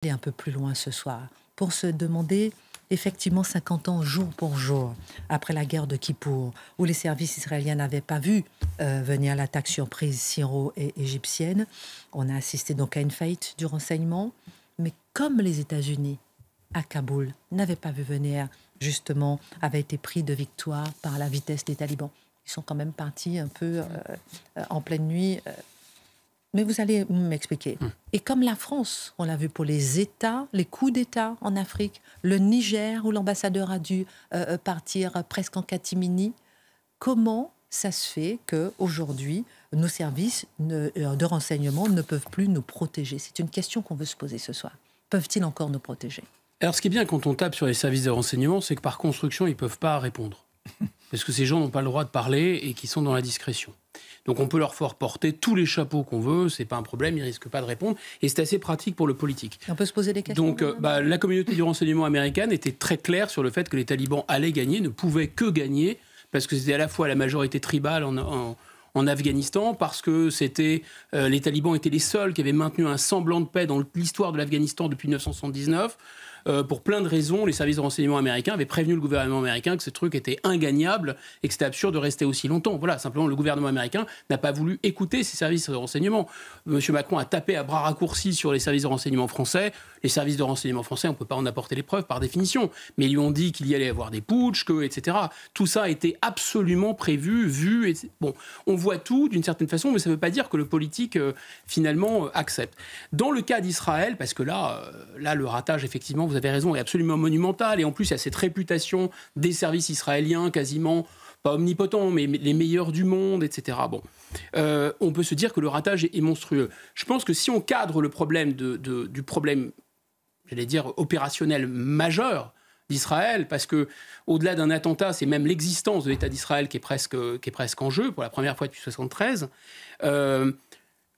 aller un peu plus loin ce soir pour se demander, effectivement, 50 ans jour pour jour, après la guerre de Kippour, où les services israéliens n'avaient pas vu venir l'attaque surprise syro-égyptienne. On a assisté donc à une faillite du renseignement, mais comme les États-Unis, à Kaboul, n'avaient pas vu venir, justement, avaient été pris de victoire par la vitesse des talibans. Ils sont quand même partis un peu en pleine nuit. Mais vous allez m'expliquer. Et comme la France, on l'a vu pour les États, les coups d'État en Afrique, le Niger, où l'ambassadeur a dû partir presque en catimini, comment ça se fait qu'aujourd'hui, nos services de renseignement ne peuvent plus nous protéger? C'est une question qu'on veut se poser ce soir. Peuvent-ils encore nous protéger? Alors, ce qui est bien quand on tape sur les services de renseignement, c'est que par construction, ils ne peuvent pas répondre. Parce que ces gens n'ont pas le droit de parler et qui sont dans la discrétion. Donc on peut leur faire porter tous les chapeaux qu'on veut, c'est pas un problème, ils risquent pas de répondre, et c'est assez pratique pour le politique. On peut se poser des questions. Donc la communauté du renseignement américaine était très claire sur le fait que les talibans allaient gagner, ne pouvaient que gagner, parce que c'était à la fois la majorité tribale en Afghanistan, parce que les talibans étaient les seuls qui avaient maintenu un semblant de paix dans l'histoire de l'Afghanistan depuis 1979. Pour plein de raisons, les services de renseignement américains avaient prévenu le gouvernement américain que ce truc était ingagnable et que c'était absurde de rester aussi longtemps. Voilà, simplement, le gouvernement américain n'a pas voulu écouter ces services de renseignement. Monsieur Macron a tapé à bras raccourcis sur les services de renseignement français. Les services de renseignement français, on ne peut pas en apporter les preuves par définition. Mais ils lui ont dit qu'il y allait y avoir des putschs, etc. Tout ça a été absolument prévu, vu. Bon, on voit tout d'une certaine façon, mais ça ne veut pas dire que le politique, finalement, accepte. Dans le cas d'Israël, parce que là, le ratage, effectivement, vous avez raison, est absolument monumental. Et en plus, il y a cette réputation des services israéliens quasiment, pas omnipotents, mais les meilleurs du monde, etc. Bon, on peut se dire que le ratage est monstrueux. Je pense que si on cadre le problème du problème, j'allais dire, opérationnel majeur d'Israël, parce que au-delà d'un attentat, c'est même l'existence de l'État d'Israël qui est presque en jeu, pour la première fois depuis 1973,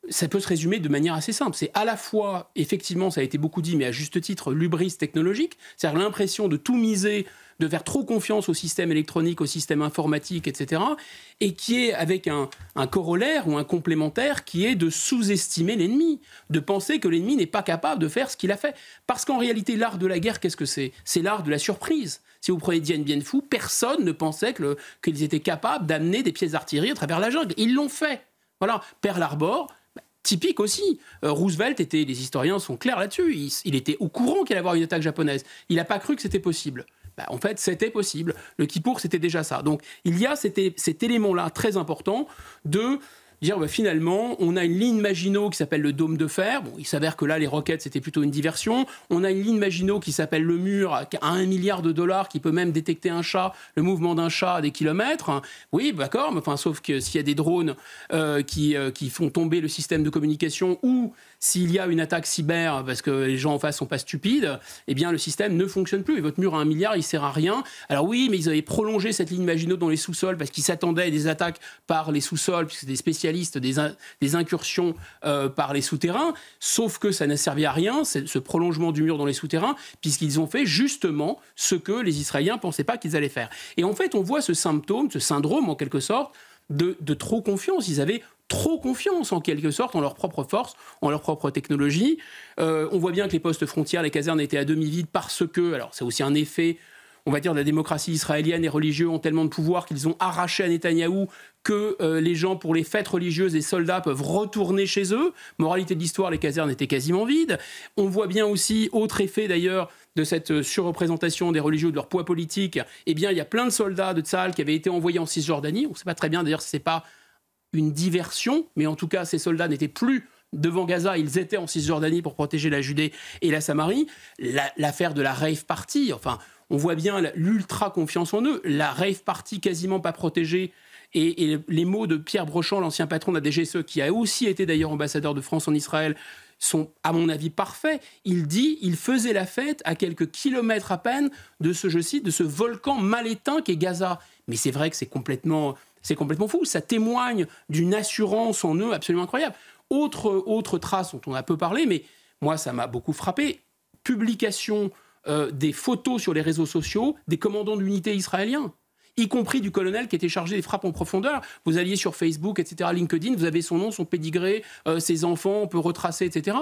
ça peut se résumer de manière assez simple. C'est à la fois, effectivement, ça a été beaucoup dit, mais à juste titre, l'hubris technologique, c'est-à-dire l'impression de tout miser, de faire trop confiance au système électronique, au système informatique, etc., et qui est avec un corollaire ou un complémentaire qui est de sous-estimer l'ennemi, de penser que l'ennemi n'est pas capable de faire ce qu'il a fait. Parce qu'en réalité, l'art de la guerre, qu'est-ce que c'est? C'est l'art de la surprise. Si vous prenez Dien Bien Phu, personne ne pensait qu'ils étaient capables d'amener des pièces d'artillerie à travers la jungle. Ils l'ont fait. Voilà, Pearl Harbor, typique aussi. Roosevelt les historiens sont clairs là-dessus. Il était au courant qu'il allait y avoir une attaque japonaise. Il n'a pas cru que c'était possible. En fait, c'était possible. Le Kippour, c'était déjà ça. Donc, il y a cet élément-là très important de dire finalement, on a une ligne Maginot qui s'appelle le dôme de fer. Bon, il s'avère que là, les roquettes, c'était plutôt une diversion. On a une ligne Maginot qui s'appelle le mur à $1 milliard, qui peut même détecter un chat, le mouvement d'un chat à des kilomètres. Oui, d'accord, mais sauf que s'il y a des drones qui font tomber le système de communication ou s'il y a une attaque cyber parce que les gens en face sont pas stupides, eh bien le système ne fonctionne plus. Et votre mur à $1 milliard, il sert à rien. Alors oui, mais ils avaient prolongé cette ligne Maginot dans les sous-sols parce qu'ils s'attendaient à des attaques par les sous-sols, puisque c'est des spécialistes des incursions par les souterrains. Sauf que ça n'a servi à rien, ce prolongement du mur dans les souterrains, puisqu'ils ont fait justement ce que les Israéliens pensaient pas qu'ils allaient faire. Et en fait, on voit ce syndrome en quelque sorte, de trop confiance. Ils avaient trop confiance en quelque sorte en leur propre force, en leur propre technologie. On voit bien que les postes frontières, les casernes étaient à demi-vides parce que, alors c'est aussi un effet, on va dire, de la démocratie israélienne, et religieux ont tellement de pouvoir qu'ils ont arraché à Netanyahou que les gens, pour les fêtes religieuses, les soldats peuvent retourner chez eux. Moralité de l'histoire, les casernes étaient quasiment vides. On voit bien aussi, autre effet d'ailleurs, de cette surreprésentation des religieux, de leur poids politique, eh bien, il y a plein de soldats de Tsahal qui avaient été envoyés en Cisjordanie. On ne sait pas très bien d'ailleurs si ce n'est pas une diversion, mais en tout cas, ces soldats n'étaient plus devant Gaza, ils étaient en Cisjordanie pour protéger la Judée et la Samarie. L'affaire de la rave party, on voit bien l'ultra confiance en eux. La rave party quasiment pas protégée. Et les mots de Pierre Brochand, l'ancien patron de la DGSE, qui a aussi été d'ailleurs ambassadeur de France en Israël, sont, à mon avis, parfaits. Il dit, il faisait la fête à quelques kilomètres à peine de ce, je cite, de ce volcan mal éteint qu'est Gaza. Mais c'est vrai que c'est complètement fou. Ça témoigne d'une assurance en eux absolument incroyable. Autre trace dont on a peu parlé, mais moi, ça m'a beaucoup frappé. Publication des photos sur les réseaux sociaux des commandants d'unités israéliens, y compris du colonel qui était chargé des frappes en profondeur. Vous alliez sur Facebook, etc., LinkedIn, vous avez son nom, son pédigré, ses enfants, on peut retracer, etc.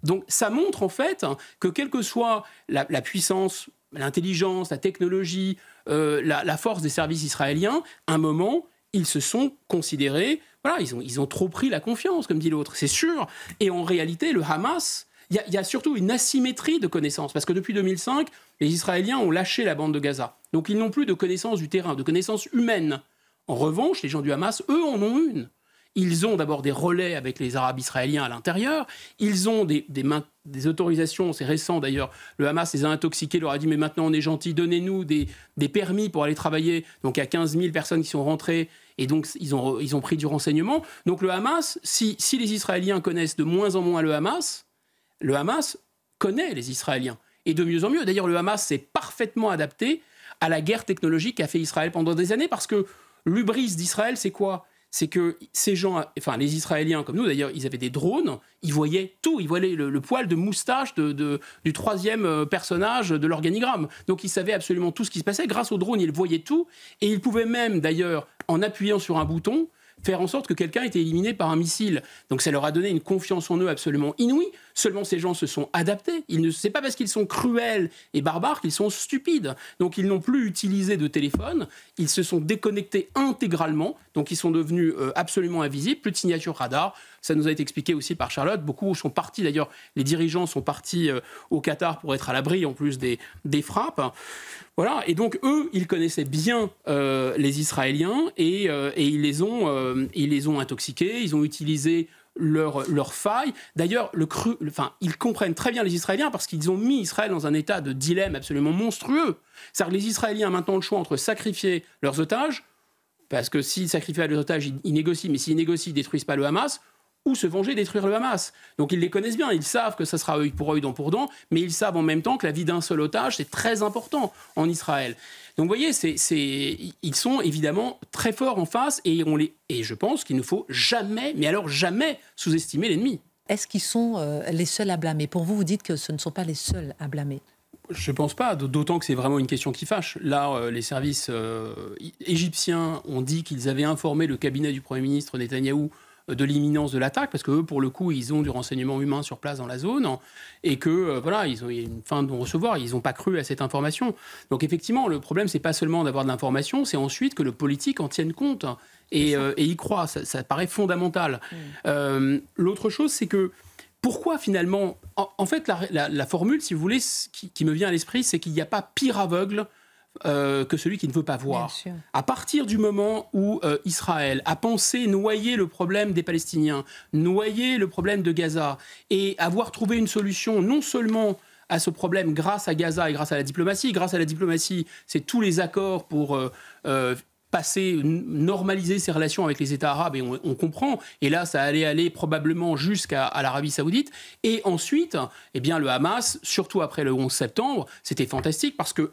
Donc ça montre en fait que quelle que soit la puissance, l'intelligence, la technologie, la force des services israéliens, à un moment, ils se sont considérés, voilà, ils ont trop pris la confiance, comme dit l'autre, c'est sûr. Et en réalité, le Hamas, il y a surtout une asymétrie de connaissances, parce que depuis 2005, les Israéliens ont lâché la bande de Gaza. Donc ils n'ont plus de connaissances du terrain, de connaissances humaines. En revanche, les gens du Hamas, eux, en ont une. Ils ont d'abord des relais avec les Arabes israéliens à l'intérieur. Ils ont des autorisations, c'est récent d'ailleurs. Le Hamas les a intoxiqués, leur a dit « mais maintenant on est gentil, donnez-nous des permis pour aller travailler ». Donc il y a 15 000 personnes qui sont rentrées et donc ils ont pris du renseignement. Donc le Hamas, si les Israéliens connaissent de moins en moins le Hamas connaît les Israéliens. Et de mieux en mieux. D'ailleurs, le Hamas s'est parfaitement adapté à la guerre technologique qu'a fait Israël pendant des années parce que l'hubris d'Israël, c'est quoi ? C'est que ces gens, enfin les Israéliens comme nous d'ailleurs, ils avaient des drones, ils voyaient tout, ils voyaient le poil de moustache du troisième personnage de l'organigramme. Donc ils savaient absolument tout ce qui se passait. Grâce aux drones, ils voyaient tout. Et ils pouvaient même d'ailleurs, en appuyant sur un bouton, faire en sorte que quelqu'un était éliminé par un missile. Donc ça leur a donné une confiance en eux absolument inouïe. Seulement ces gens se sont adaptés. C'est pas parce qu'ils sont cruels et barbares qu'ils sont stupides. Donc ils n'ont plus utilisé de téléphone. Ils se sont déconnectés intégralement. Donc ils sont devenus absolument invisibles. Plus de signature radar. Ça nous a été expliqué aussi par Charlotte. Beaucoup sont partis, d'ailleurs, les dirigeants sont partis au Qatar pour être à l'abri en plus des frappes. Voilà, et donc eux, ils connaissaient bien les Israéliens et ils les ont intoxiqués, ils ont utilisé leurs failles. D'ailleurs, ils comprennent très bien les Israéliens parce qu'ils ont mis Israël dans un état de dilemme absolument monstrueux. C'est-à-dire que les Israéliens ont maintenant le choix entre sacrifier leurs otages, parce que s'ils sacrifient leurs otages, ils négocient, mais s'ils négocient, ils ne détruisent pas le Hamas, ou se venger, détruire le Hamas. Donc ils les connaissent bien, ils savent que ça sera œil pour œil, dent pour dent, mais ils savent en même temps que la vie d'un seul otage, c'est très important en Israël. Donc vous voyez, ils sont évidemment très forts en face, et je pense qu'il ne faut jamais, mais alors jamais, sous-estimer l'ennemi. Est-ce qu'ils sont les seuls à blâmer ? Pour vous, vous dites que ce ne sont pas les seuls à blâmer. Je ne pense pas, d'autant que c'est vraiment une question qui fâche. Là, les services égyptiens ont dit qu'ils avaient informé le cabinet du Premier ministre Netanyahou de l'imminence de l'attaque, parce qu'eux, pour le coup, ils ont du renseignement humain sur place dans la zone, et que, voilà, ils ont une fin de non-recevoir, ils n'ont pas cru à cette information. Donc, effectivement, le problème, c'est pas seulement d'avoir de l'information, c'est ensuite que le politique en tienne compte, et y croit. Ça paraît fondamental. L'autre chose, c'est que, pourquoi, finalement... En fait, la formule, si vous voulez, qui me vient à l'esprit, c'est qu'il n'y a pas pire aveugle que celui qui ne veut pas voir. À partir du moment où Israël a pensé noyer le problème des Palestiniens, noyer le problème de Gaza, et avoir trouvé une solution non seulement à ce problème grâce à Gaza et grâce à la diplomatie, c'est tous les accords pour normaliser ses relations avec les États arabes, et on comprend, et là ça allait aller probablement jusqu'à l'Arabie Saoudite, et ensuite, eh bien, le Hamas, surtout après le 11 septembre, c'était fantastique, parce que,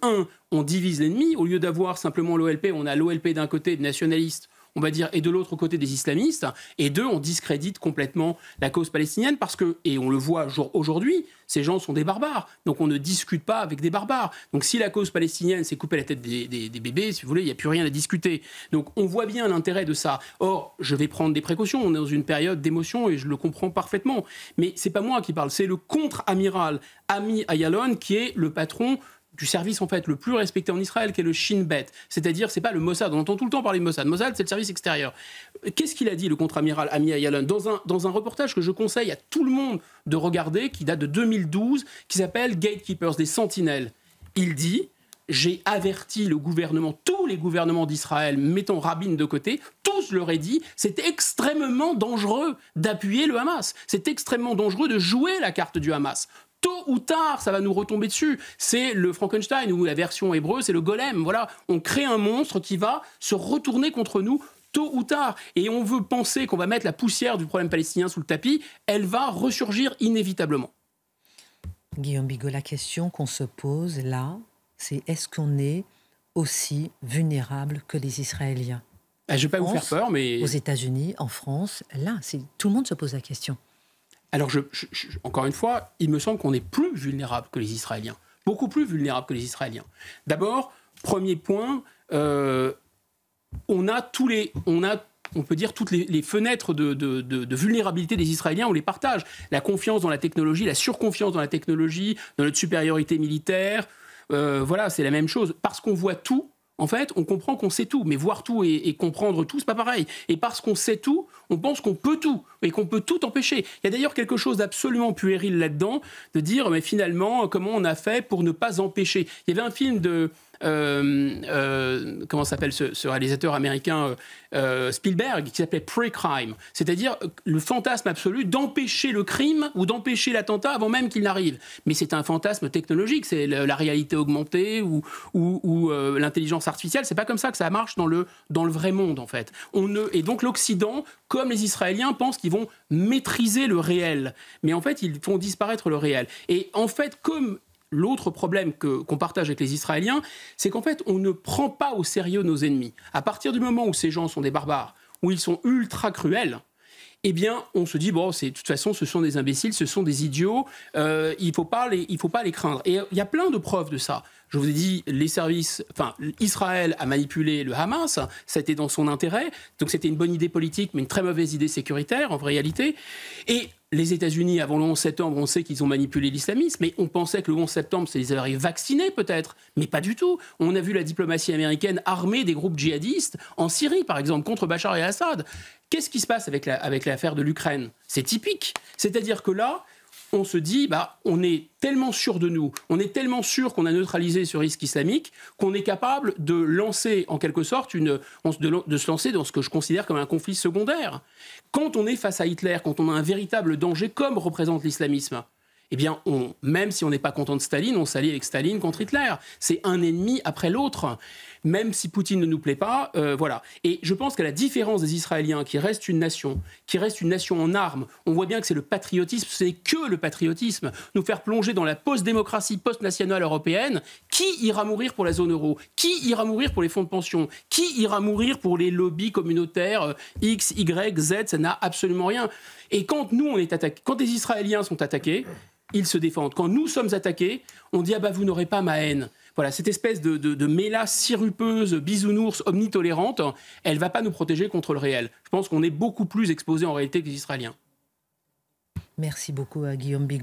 on divise l'ennemi, au lieu d'avoir simplement l'OLP, on a l'OLP d'un côté, des nationalistes, on va dire, et de l'autre côté des islamistes, et on discrédite complètement la cause palestinienne, parce que, et on le voit aujourd'hui, ces gens sont des barbares, donc on ne discute pas avec des barbares. Donc si la cause palestinienne, c'est couper la tête des bébés, si vous voulez, il n'y a plus rien à discuter. Donc on voit bien l'intérêt de ça. Or, je vais prendre des précautions, on est dans une période d'émotion, et je le comprends parfaitement. Mais c'est pas moi qui parle, c'est le contre-amiral Ami Ayalon, qui est le patron du service en fait le plus respecté en Israël, qui est le Shin Bet. C'est-à-dire, c'est pas le Mossad. On entend tout le temps parler de Mossad. Mossad, c'est le service extérieur. Qu'est-ce qu'il a dit, le contre-amiral Ami Ayalon, dans un reportage que je conseille à tout le monde de regarder, qui date de 2012, qui s'appelle Gatekeepers, des sentinelles. Il dit: j'ai averti le gouvernement, tous les gouvernements d'Israël, mettons Rabin de côté, tous leur aient dit, c'est extrêmement dangereux d'appuyer le Hamas. C'est extrêmement dangereux de jouer la carte du Hamas. Tôt ou tard, ça va nous retomber dessus. C'est le Frankenstein, ou la version hébreu, c'est le golem. Voilà, on crée un monstre qui va se retourner contre nous tôt ou tard. Et on veut penser qu'on va mettre la poussière du problème palestinien sous le tapis. Elle va ressurgir inévitablement. Guillaume Bigot, la question qu'on se pose là, c'est est-ce qu'on est aussi vulnérable que les Israéliens ? Je ne vais pas vous faire peur, mais... Aux États-Unis, en France, là, tout le monde se pose la question. Alors, encore une fois, il me semble qu'on est plus vulnérable que les Israéliens. Beaucoup plus vulnérable que les Israéliens. D'abord, premier point, on a on peut dire, toutes les fenêtres de vulnérabilité des Israéliens, on les partage. La confiance dans la technologie, la surconfiance dans la technologie, dans notre supériorité militaire, voilà, c'est la même chose. Parce qu'on voit tout, en fait, on comprend qu'on sait tout. Mais voir tout et comprendre tout, c'est pas pareil. Et parce qu'on sait tout, on pense qu'on peut tout et qu'on peut tout empêcher. Il y a d'ailleurs quelque chose d'absolument puéril là-dedans, de dire, mais finalement, comment on a fait pour ne pas empêcher. Il y avait un film de... comment s'appelle ce réalisateur américain Spielberg, qui s'appelait Pre-Crime, c'est-à-dire le fantasme absolu d'empêcher le crime ou d'empêcher l'attentat avant même qu'il n'arrive. Mais c'est un fantasme technologique, c'est la réalité augmentée ou l'intelligence artificielle. C'est pas comme ça que ça marche dans le vrai monde, en fait. Et donc l'Occident, comme les Israéliens, pensent qu'ils vont maîtriser le réel, mais en fait ils font disparaître le réel. Et en fait, comme l'autre problème qu'on partage avec les Israéliens, c'est qu'en fait, on ne prend pas au sérieux nos ennemis. À partir du moment où ces gens sont des barbares, où ils sont ultra cruels, eh bien, on se dit, bon, de toute façon, ce sont des imbéciles, ce sont des idiots, il ne faut pas les craindre. Et il y a plein de preuves de ça. Je vous ai dit, Israël a manipulé le Hamas, ça a été dans son intérêt, donc c'était une bonne idée politique, mais une très mauvaise idée sécuritaire, en réalité. Et les États-Unis, avant le 11 septembre, on sait qu'ils ont manipulé l'islamisme, mais on pensait que le 11 septembre, c'est les avait vaccinés peut-être, mais pas du tout. On a vu la diplomatie américaine armer des groupes djihadistes en Syrie, par exemple, contre Bachar el-Assad. Qu'est-ce qui se passe avec l'affaire de l'Ukraine? C'est typique. C'est-à-dire que là, on se dit, on est tellement sûr de nous, on est tellement sûr qu'on a neutralisé ce risque islamique, qu'on est capable de lancer, en quelque sorte, de se lancer dans ce que je considère comme un conflit secondaire. Quand on est face à Hitler, quand on a un véritable danger, comme représente l'islamisme, eh bien, même si on n'est pas content de Staline, on s'allie avec Staline contre Hitler. C'est un ennemi après l'autre. Même si Poutine ne nous plaît pas, voilà. Et je pense qu'à la différence des Israéliens, qui restent une nation en armes, on voit bien que c'est le patriotisme, c'est que le patriotisme. Nous faire plonger dans la post-démocratie, post-nationale européenne, qui ira mourir pour la zone euro? Qui ira mourir pour les fonds de pension? Qui ira mourir pour les lobbies communautaires X, Y, Z? Ça n'a absolument rien. Et quand nous, on est attaqués, quand les Israéliens sont attaqués, ils se défendent. Quand nous sommes attaqués, on dit « Ah bah vous n'aurez pas ma haine ». Voilà, cette espèce de mélasse sirupeuse, bisounours, omnitolérante, elle ne va pas nous protéger contre le réel. Je pense qu'on est beaucoup plus exposés en réalité que les Israéliens. Merci beaucoup à Guillaume Bigot.